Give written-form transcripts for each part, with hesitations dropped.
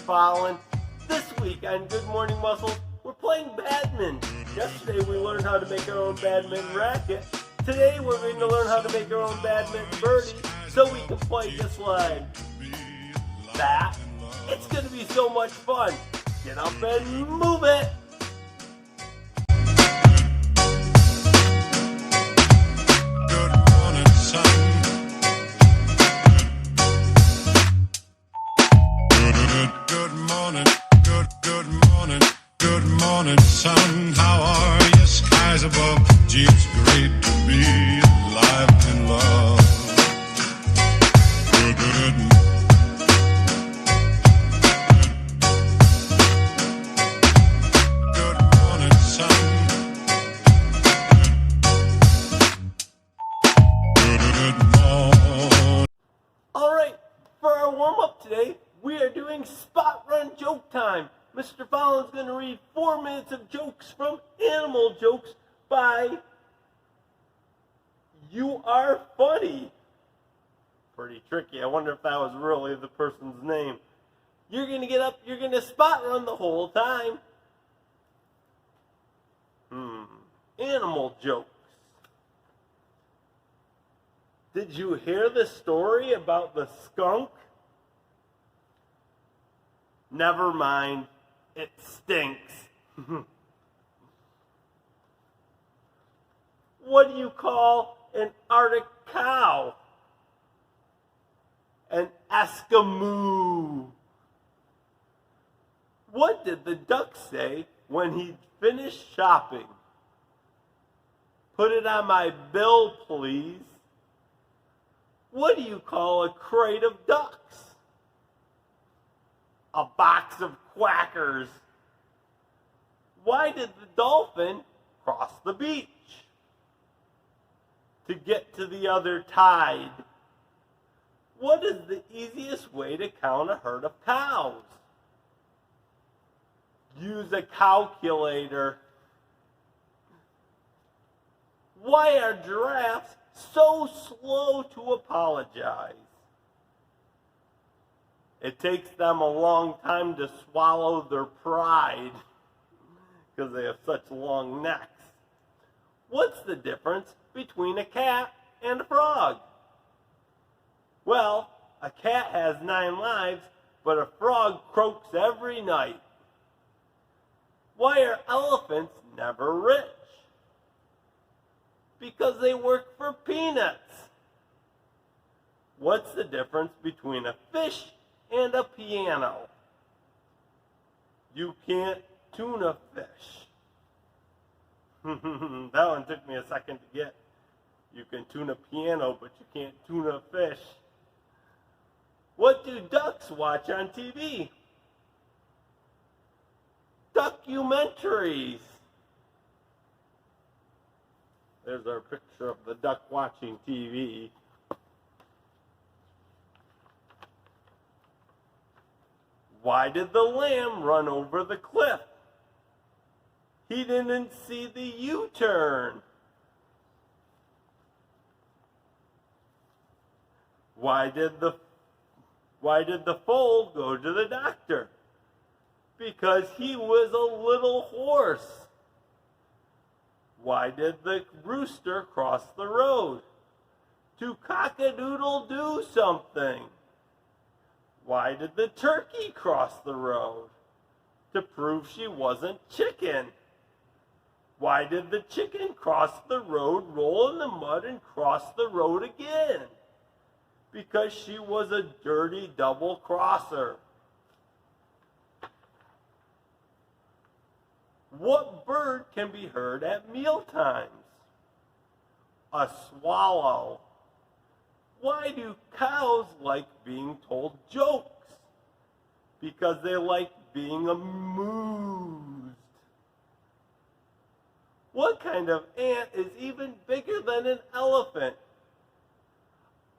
Fallon. This week on Good Morning Muscles, we're playing badminton. Yesterday we learned how to make our own badminton racket. Today we're going to learn how to make our own badminton birdie so we can play just like that. It's going to be so much fun. Get up and move it. Good morning, sun. How are you? Skies above. Gee, it's great to be alive and love. Good morning, sun. Good morning. All right, for our warm-up today, we are doing spot run joke time. Mr. Fallon's going to read 4 minutes of jokes from Animal Jokes by You Are Funny. Pretty tricky. I wonder if that was really the person's name. You're going to get up, you're going to spot run the whole time. Animal Jokes. Did you hear the story about the skunk? Never mind. It stinks. What do you call an Arctic cow? An Eskimo. What did the duck say when he finished shopping? Put it on my bill, please. What do you call a crate of ducks? A box of quackers. Why did the dolphin cross the beach? To get to the other tide. What is the easiest way to count a herd of cows? Use a calculator. Why are giraffes so slow to apologize? It takes them a long time to swallow their pride because they have such long necks. What's the difference between a cat and a frog? Well, a cat has 9 lives, but a frog croaks every night. Why are elephants never rich? Because they work for peanuts. What's the difference between a fish and a piano? You can't tune a fish. That one took me a second to get. You can tune a piano, but you can't tune a fish. What do ducks watch on TV? Documentaries. There's our picture of the duck watching TV. Why did the lamb run over the cliff? He didn't see the U-turn. Why did the foal go to the doctor? Because he was a little horse. Why did the rooster cross the road? To cock-a-doodle-do something. Why did the turkey cross the road? To prove she wasn't chicken. Why did the chicken cross the road, roll in the mud, and cross the road again? Because she was a dirty double crosser. What bird can be heard at mealtimes? A swallow. Why do cows like being told jokes? Because they like being amused. What kind of ant is even bigger than an elephant?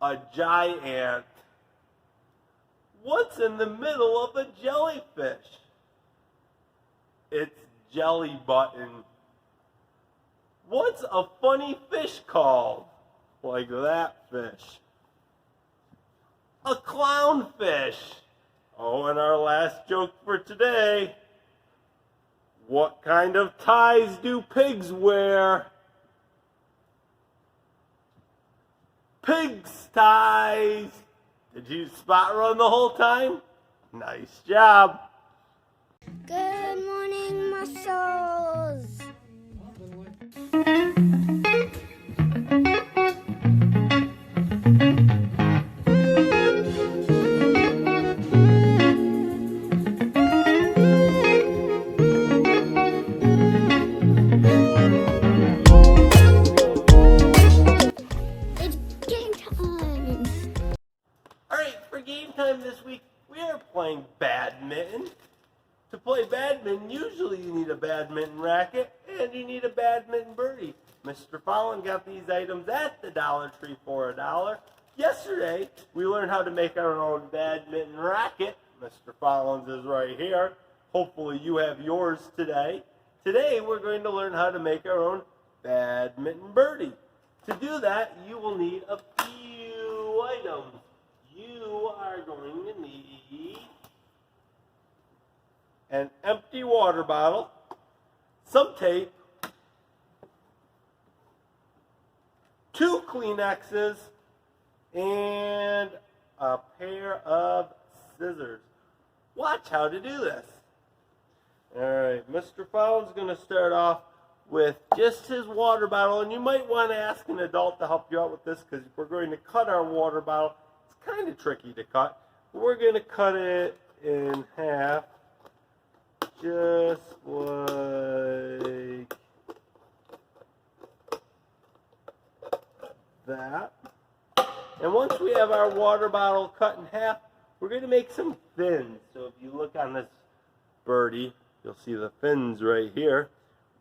A giant. What's in the middle of a jellyfish? It's jelly button. What's a funny fish called? Like that fish. A clownfish. Oh, and our last joke for today. What kind of ties do pigs wear? Pigs' ties. Did you spot run the whole time? Nice job. Good morning, muscles. It's game time. Alright, for game time this week, we are playing badminton. To play badminton, usually you need a badminton racket and you need a badminton birdie. Mr. Fallon got these items at the Dollar Tree for $1. Yesterday, we learned how to make our own badminton racket. Mr. Fallon's is right here. Hopefully you have yours today. Today, we're going to learn how to make our own badminton birdie. To do that, you will need a few items. You are going to need an empty water bottle, some tape, 2 Kleenexes, and a pair of scissors. Watch how to do this. Alright, Mr. Fallon's going to start off with just his water bottle, and you might want to ask an adult to help you out with this because we're going to cut our water bottle. It's kind of tricky to cut, but we're going to cut it in half. Just like that. And once we have our water bottle cut in half, we're going to make some fins. So if you look on this birdie, you'll see the fins right here.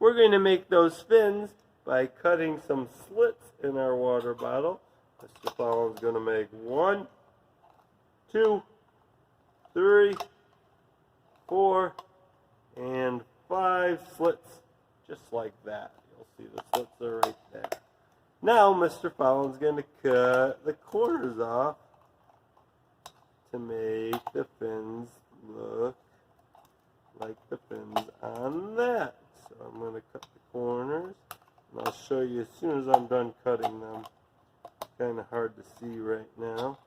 We're going to make those fins by cutting some slits in our water bottle. Mr. Fallon's going to make 1, 2, 3, 4, and 5 slits, just like that. You'll see the slits are right there. Now, Mr. Fallon's going to cut the corners off to make the fins look like the fins on that. So I'm going to cut the corners, and I'll show you as soon as I'm done cutting them. Kind of hard to see right now.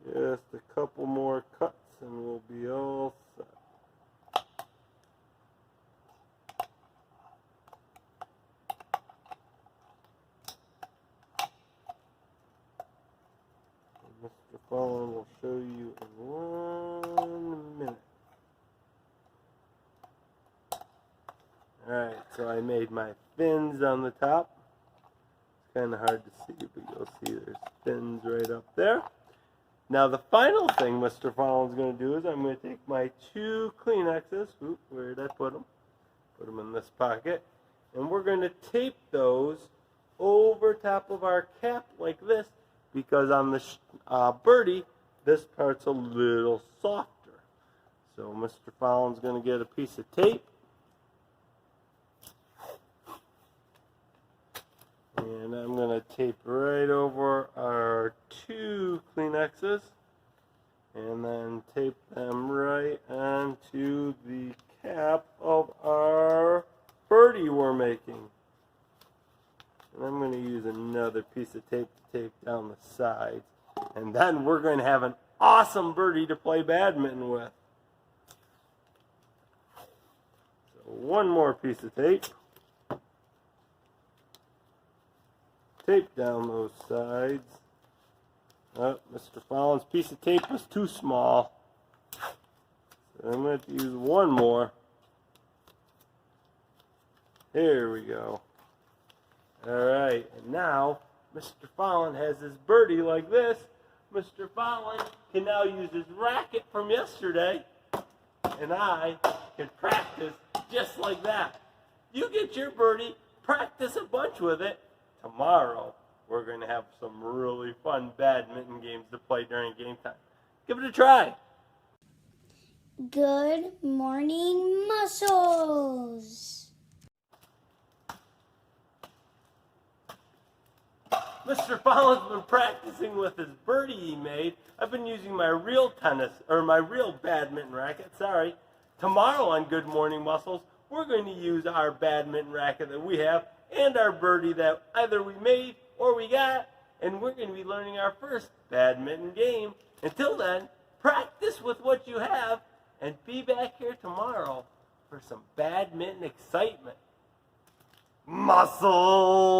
Just a couple more cuts and we'll be all set. And Mr. Fallon will show you in 1 minute. Alright, so I made my fins on the top. Kind of hard to see, but you'll see there's fins right up there. Now the final thing Mr. Fallon's going to do is I'm going to take my 2 Kleenexes. Oop, where did I put them? Put them in this pocket. And we're going to tape those over top of our cap like this because on the birdie, this part's a little softer. So Mr. Fallon's going to get a piece of tape. And I'm going to tape right over our 2 Kleenexes and then tape them right onto the cap of our birdie we're making. And I'm going to use another piece of tape to tape down the sides. And then we're going to have an awesome birdie to play badminton with. So one more piece of tape. Tape down those sides. Oh, Mr. Fallon's piece of tape was too small. So I'm going to use one more. Here we go. Alright, and now Mr. Fallon has his birdie like this. Mr. Fallon can now use his racket from yesterday, and I can practice just like that. You get your birdie, practice a bunch with it. Tomorrow, we're going to have some really fun badminton games to play during game time. Give it a try. Good morning, muscles. Mr. Fallon's been practicing with his birdie he made. I've been using my real badminton racket, Tomorrow on Good Morning Muscles, we're going to use our badminton racket that we have and our birdie that either we made or we got, and we're going to be learning our first badminton game. Until then, practice with what you have and be back here tomorrow for some badminton excitement. Muscles!